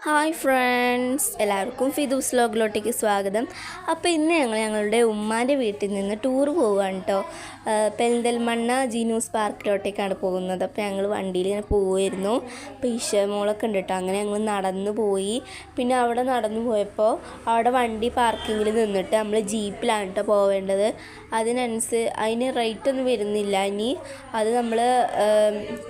Hi friends, എല്ലാവർക്കും ഫിദൂസ് വ്ലോഗിലോട്ടേക്ക് സ്വാഗതം. അപ്പോൾ ഇന്ന് ഞങ്ങളുടെ ഉമ്മാൻ്റെ വീട്ടിൽ നിന്ന് ടൂർ പോവുകയാണ് കേട്ടോ. പെരിന്തൽമണ്ണ ജീനൂസ് പാർക്കിലോട്ടേക്കാണ് പോകുന്നത്. അപ്പോൾ ഞങ്ങൾ വണ്ടിയിൽ ഇങ്ങനെ പോവുമായിരുന്നു. അപ്പോൾ ഇഷമോളൊക്കെ ഉണ്ട് കേട്ടോ. അങ്ങനെ ഞങ്ങൾ നടന്നു പോയി. പിന്നെ അവിടെ നടന്നു പോയപ്പോൾ അവിടെ വണ്ടി പാർക്കിങ്ങിൽ നിന്നിട്ട് നമ്മൾ ജീപ്പിലാണ് കേട്ടോ പോവേണ്ടത്. അതിന് റേറ്റ് ഒന്നും വരുന്നില്ല. ഇനി അത് നമ്മൾ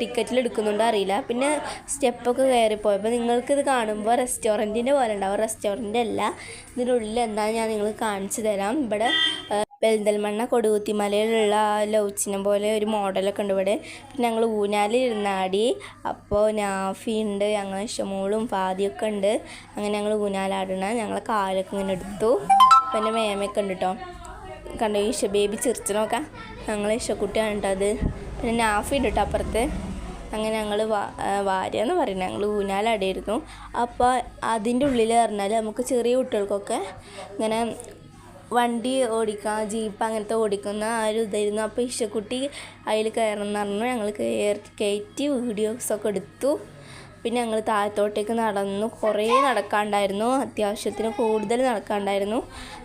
ടിക്കറ്റിൽ എടുക്കുന്നുണ്ടോ അറിയില്ല. പിന്നെ സ്റ്റെപ്പൊക്കെ കയറിപ്പോയപ്പോൾ നിങ്ങൾക്കിത് കാണുമ്പോൾ റെസ്റ്റോറൻറ്റിൻ്റെ പോലെ ഉണ്ടാവും. റെസ്റ്റോറൻ്റ് അല്ല, ഇതിനുള്ളിൽ എന്താണെന്ന് ഞാൻ നിങ്ങൾക്ക് കാണിച്ചു തരാം. ഇവിടെ പെരിന്തൽമണ്ണ കൊടുകുത്തിമലയിലുള്ള ലൗച്ചിനെ പോലെ ഒരു മോഡലൊക്കെ ഉണ്ട് ഇവിടെ. പിന്നെ ഞങ്ങൾ ഊഞ്ഞാലിരുന്നാടി. അപ്പോൾ നാഫി ഉണ്ട്, ഞങ്ങൾ ഇഷമോളും ഫാദിയൊക്കെ ഉണ്ട്. അങ്ങനെ ഞങ്ങൾ ഊഞ്ഞാലാടണം. ഞങ്ങളെ കാലൊക്കെ ഇങ്ങനെ എടുത്തു. പിന്നെ മേമയൊക്കെ ഉണ്ട് കേട്ടോ. കണ്ടോ ഇഷ ബേബി ചിരിച്ചു നോക്കാം. ഞങ്ങൾ ഇഷക്കുട്ടിയാണ് കേട്ടോ അത്. പിന്നെ നാഫി ഉണ്ട് കേട്ടോ അപ്പുറത്ത്. അങ്ങനെ ഞങ്ങൾ വാര്യയെന്ന് പറയുന്നത് ഞങ്ങൾ ഊഞ്ഞാലാടിയിരുന്നു. അപ്പോൾ അതിൻ്റെ ഉള്ളിൽ പറഞ്ഞാൽ നമുക്ക് ചെറിയ കുട്ടികൾക്കൊക്കെ ഇങ്ങനെ വണ്ടി ഓടിക്കാം, ജീപ്പ് അങ്ങനത്തെ ഓടിക്കുന്ന ആ ഒരു ഇതായിരുന്നു. അപ്പോൾ ഇഷക്കുട്ടി അതിൽ കയറണം എന്ന് പറഞ്ഞു. ഞങ്ങൾ കയറ്റി വീഡിയോസൊക്കെ എടുത്തു. പിന്നെ ഞങ്ങൾ താഴത്തോട്ടേക്ക് നടന്നു. കുറേ നടക്കാണ്ടായിരുന്നു, അത്യാവശ്യത്തിന് കൂടുതൽ നടക്കാണ്ടായിരുന്നു.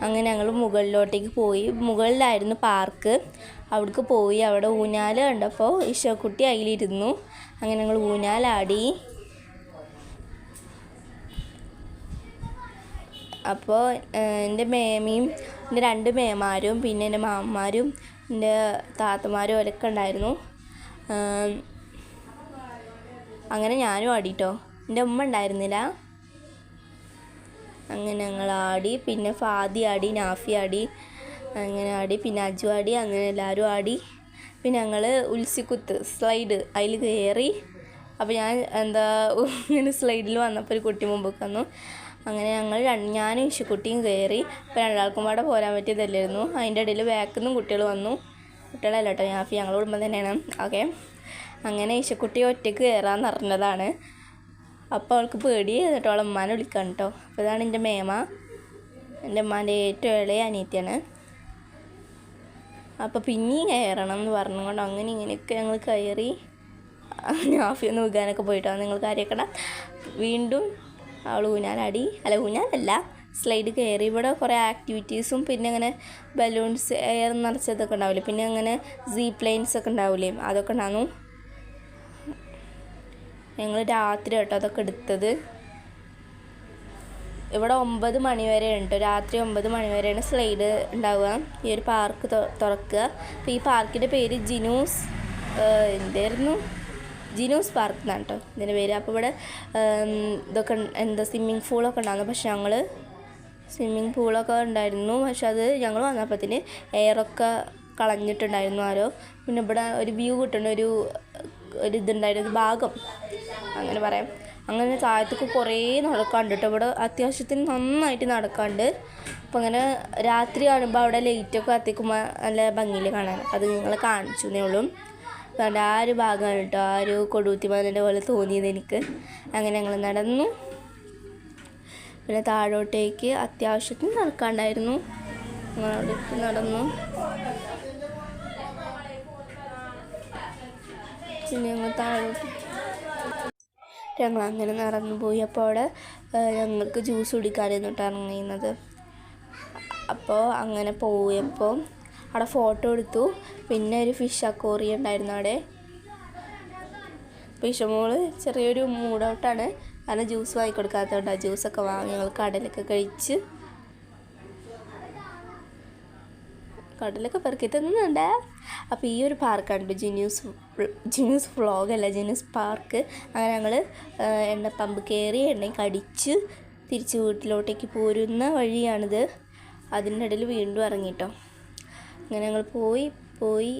അങ്ങനെ ഞങ്ങൾ മുകളിലോട്ടേക്ക് പോയി. മുകളിലായിരുന്നു പാർക്ക്. അവിടേക്ക് പോയി. അവിടെ ഊഞ്ഞാൽ കണ്ടപ്പോൾ ഇഷക്കുട്ടി അതിലിരുന്നു. അങ്ങനെ ഞങ്ങൾ ഊഞ്ഞാലാടി. അപ്പോൾ എൻ്റെ മേമയും എൻ്റെ 2 മേമാരും പിന്നെ എൻ്റെ മാമന്മാരും എൻ്റെ താത്തമാരും അവരൊക്കെ ഉണ്ടായിരുന്നു. അങ്ങനെ ഞാനും ആടിട്ടോ. എൻ്റെ ഉമ്മ ഉണ്ടായിരുന്നില്ല. അങ്ങനെ ഞങ്ങൾ ആടി. പിന്നെ ഫാദി ആടി, നാഫി ആടി, അങ്ങനെ ആടി. പിന്നെ അജു ആടി. അങ്ങനെ എല്ലാവരും ആടി. പിന്നെ ഞങ്ങൾ ഉൽസിക്കുത്ത് സ്ലൈഡ് അതിൽ കയറി. അപ്പോൾ ഞാൻ ഇങ്ങനെ സ്ലൈഡിൽ വന്നപ്പോൾ ഒരു കുട്ടി മുമ്പൊക്കെ വന്നു. അങ്ങനെ ഞാനും ഇഷക്കുട്ടിയും കയറി. അപ്പോൾ 2 ആൾക്കും പാടെ പോരാൻ പറ്റിയതല്ലായിരുന്നു. അതിൻ്റെ ഇടയിൽ ബാക്കിൽ നിന്നും കുട്ടികൾ വന്നു. കുട്ടികളല്ല കേട്ടോ, നാഫി ഞങ്ങളുടെ കുടുംബം തന്നെയാണ്. ഓക്കെ. അങ്ങനെ ഇഷക്കുട്ടി ഒറ്റയ്ക്ക് കയറാമെന്ന് പറഞ്ഞതാണ്. അപ്പോൾ അവൾക്ക് പേടി. എന്നിട്ട് അവളെ ഉമ്മാനെ വിളിക്കാൻ കേട്ടോ. അപ്പോൾ ഇതാണ് എൻ്റെ മേമ, എൻ്റെ ഉമ്മാൻ്റെ ഏറ്റവും ഇളയ അനിയത്തിയാണ്. അപ്പോൾ പിന്നെയും കയറണം എന്ന് പറഞ്ഞുകൊണ്ട് അങ്ങനെ ഇങ്ങനെയൊക്കെ ഞങ്ങൾ കയറി. നാഫി ഒന്ന് വീകാനൊക്കെ പോയിട്ടോ, നിങ്ങൾ കാര്യമാക്കണം. വീണ്ടും അവൾ ഊഞ്ഞാലല്ല സ്ലൈഡ് കയറി. ഇവിടെ കുറേ ആക്ടിവിറ്റീസും പിന്നെ അങ്ങനെ ബലൂൺസ് എയർ നിറച്ചതൊക്കെ ഉണ്ടാവില്ലേ, പിന്നെ അങ്ങനെ സീപ്പ് ലൈൻസൊക്കെ ഉണ്ടാവില്ലേ, അതൊക്കെ ഉണ്ടായിരുന്നു. ഞങ്ങൾ രാത്രി കേട്ടോ അതൊക്കെ എടുത്തത്. ഇവിടെ 9 മണി വരെ ഉണ്ട്. രാത്രി 9 മണി വരെയാണ് സ്ലൈഡ് ഉണ്ടാവുക. ഈ ഒരു പാർക്ക് തുറക്കുക. അപ്പോൾ ഈ പാർക്കിൻ്റെ പേര് ജീനൂസ് പാർക്ക് എന്നാണ് കേട്ടോ ഇതിൻ്റെ പേര്. അപ്പോൾ ഇവിടെ ഇതൊക്കെ സ്വിമ്മിങ് പൂളൊക്കെ ഉണ്ടായിരുന്നു. പക്ഷെ ഞങ്ങൾ സ്വിമ്മിങ് പൂളൊക്കെ ഉണ്ടായിരുന്നു. പക്ഷെ അത് ഞങ്ങൾ വന്നപ്പോഴത്തേന് എയറൊക്കെ കളഞ്ഞിട്ടുണ്ടായിരുന്നു ആരോ. പിന്നെ ഇവിടെ ഒരു വ്യൂ കിട്ടുന്ന ഒരു ഇതുണ്ടായിരുന്നു, ഒരു ഭാഗം അങ്ങനെ പറയാം. അങ്ങനെ താഴത്തേക്ക് കുറേ നടക്കാണ്ട് കേട്ടോ. ഇവിടെ അത്യാവശ്യത്തിന് നന്നായിട്ട് നടക്കാണ്ട്. അപ്പോൾ അങ്ങനെ രാത്രി കാണുമ്പോൾ അവിടെ ലൈറ്റൊക്കെ കത്തിക്കുമ്പോൾ നല്ല ഭംഗിയിൽ കാണാൻ. അത് നിങ്ങളെ കാണിച്ചു എന്നേ ഉള്ളൂ. അതുകൊണ്ട് ആ ഒരു ഭാഗമാണ് കേട്ടോ ആ ഒരു കൊടുകുത്തിമലൻ്റെ പോലെ തോന്നിയത് എനിക്ക്. അങ്ങനെ ഞങ്ങൾ നടന്നു. പിന്നെ താഴോട്ടേക്ക് അത്യാവശ്യത്തിന് നടക്കാണ്ടായിരുന്നു. ഞങ്ങളവിടേക്ക് നടന്നു. പിന്നെ ഞങ്ങൾ അങ്ങനെ നടന്നു പോയി. അപ്പോൾ അവിടെ ഞങ്ങൾക്ക് ജ്യൂസ് കുടിക്കാനായിരുന്നു കേട്ടോ ഇറങ്ങുന്നത്. അപ്പോൾ അങ്ങനെ പോയപ്പോൾ അവിടെ ഫോട്ടോ എടുത്തു. പിന്നെ ഒരു ഫിഷ് അക്വേറിയം ഉണ്ടായിരുന്നു അവിടെ. ഫിഷമോള് ചെറിയൊരു മൂഡ് ഔട്ടാണ്, കാരണം ജ്യൂസ് വാങ്ങിക്കൊടുക്കാത്തതുകൊണ്ട്. ആ ജ്യൂസൊക്കെ വാങ്ങി ഞങ്ങൾ കടലൊക്കെ കഴിച്ച് കടലൊക്കെ പെറുക്കി തിന്നുന്നുണ്ട്. അപ്പോൾ ഈ ഒരു പാർക്കാണ് ജീനൂസ് വ്ളോഗല്ല, ജീനൂസ് പാർക്ക്. അങ്ങനെ ഞങ്ങൾ എണ്ണപ്പമ്പ് കയറി എണ്ണയും കടിച്ച് തിരിച്ച് വീട്ടിലോട്ടേക്ക് പോരുന്ന വഴിയാണിത്. അതിൻ്റെ ഇടയിൽ വീണ്ടും ഇറങ്ങിട്ടോ. അങ്ങനെ ഞങ്ങൾ പോയി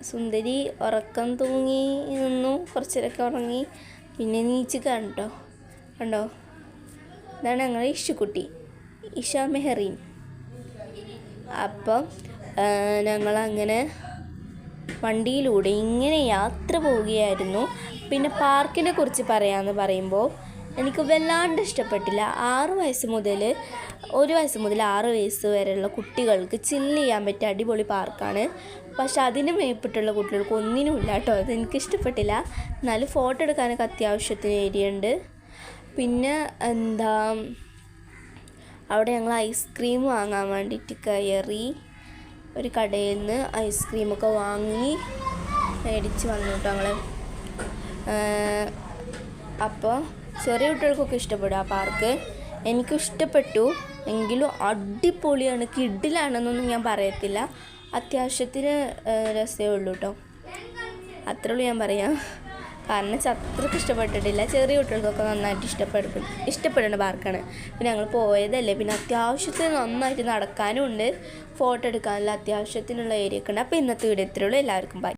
സുന്ദരി ഉറക്കം തൂങ്ങി നിന്നു. കുറച്ചേരൊക്കെ ഉറങ്ങി. പിന്നെ നീച്ച് കണ്ടോ ഇതാണ് ഞങ്ങളുടെ ഇഷക്കുട്ടി, ഇഷ മെഹറീൻ. അപ്പം ഞങ്ങളങ്ങനെ വണ്ടിയിലൂടെ ഇങ്ങനെ യാത്ര പോവുകയായിരുന്നു. പിന്നെ പാർക്കിനെ കുറിച്ച് പറയാമെന്ന് പറയുമ്പോൾ എനിക്ക് വല്ലാണ്ട് ഇഷ്ടപ്പെട്ടില്ല. 1 വയസ്സ് മുതൽ 6 വയസ്സ് വരെയുള്ള കുട്ടികൾക്ക് ചില്ല് ചെയ്യാൻ പറ്റിയ അടിപൊളി പാർക്കാണ്. പക്ഷെ അതിന് മേപ്പിട്ടുള്ള കുട്ടികൾക്ക് ഒന്നിനും ഇല്ല കേട്ടോ. അതെനിക്കിഷ്ടപ്പെട്ടില്ല. എന്നാലും ഫോട്ടോ എടുക്കാനൊക്കെ അത്യാവശ്യത്തിന് ഏരിയ ഉണ്ട്. പിന്നെ എന്താ അവിടെ ഞങ്ങൾ ഐസ്ക്രീം വാങ്ങാൻ വേണ്ടിയിട്ട് കയറി. ഒരു കടയിൽ നിന്ന് ഐസ്ക്രീമൊക്കെ വാങ്ങി മേടിച്ച് വന്നു കേട്ടോ ഞങ്ങൾ. അപ്പോൾ ചെറിയ കുട്ടികൾക്കൊക്കെ ഇഷ്ടപ്പെടും ആ പാർക്ക്. എനിക്കും ഇഷ്ടപ്പെട്ടു. എങ്കിലും അടിപൊളിയാണ്, കിഡിലാണെന്നൊന്നും ഞാൻ പറയത്തില്ല. അത്യാവശ്യത്തിന് രസമേ ഉള്ളൂ കേട്ടോ, അത്രേ ഉള്ളൂ ഞാൻ പറയാം. കാരണം അത്രയ്ക്ക് ഇഷ്ടപ്പെട്ടിട്ടില്ല. ചെറിയ കുട്ടികൾക്കൊക്കെ നന്നായിട്ട് ഇഷ്ടപ്പെടുന്ന പാർക്കാണ്. പിന്നെ ഞങ്ങൾ പോയതല്ലേ, പിന്നെ അത്യാവശ്യത്തിന് നന്നായിട്ട് നടക്കാനും ഉണ്ട്, ഫോട്ടോ എടുക്കാനുള്ള അത്യാവശ്യത്തിനുള്ള ഏരിയ ഒക്കെ ഉണ്ട്. അപ്പോൾ ഇന്നത്തെ വീഡിയോ ഇത്രയേ ഉള്ളൂ. എല്ലാവർക്കും ബൈ.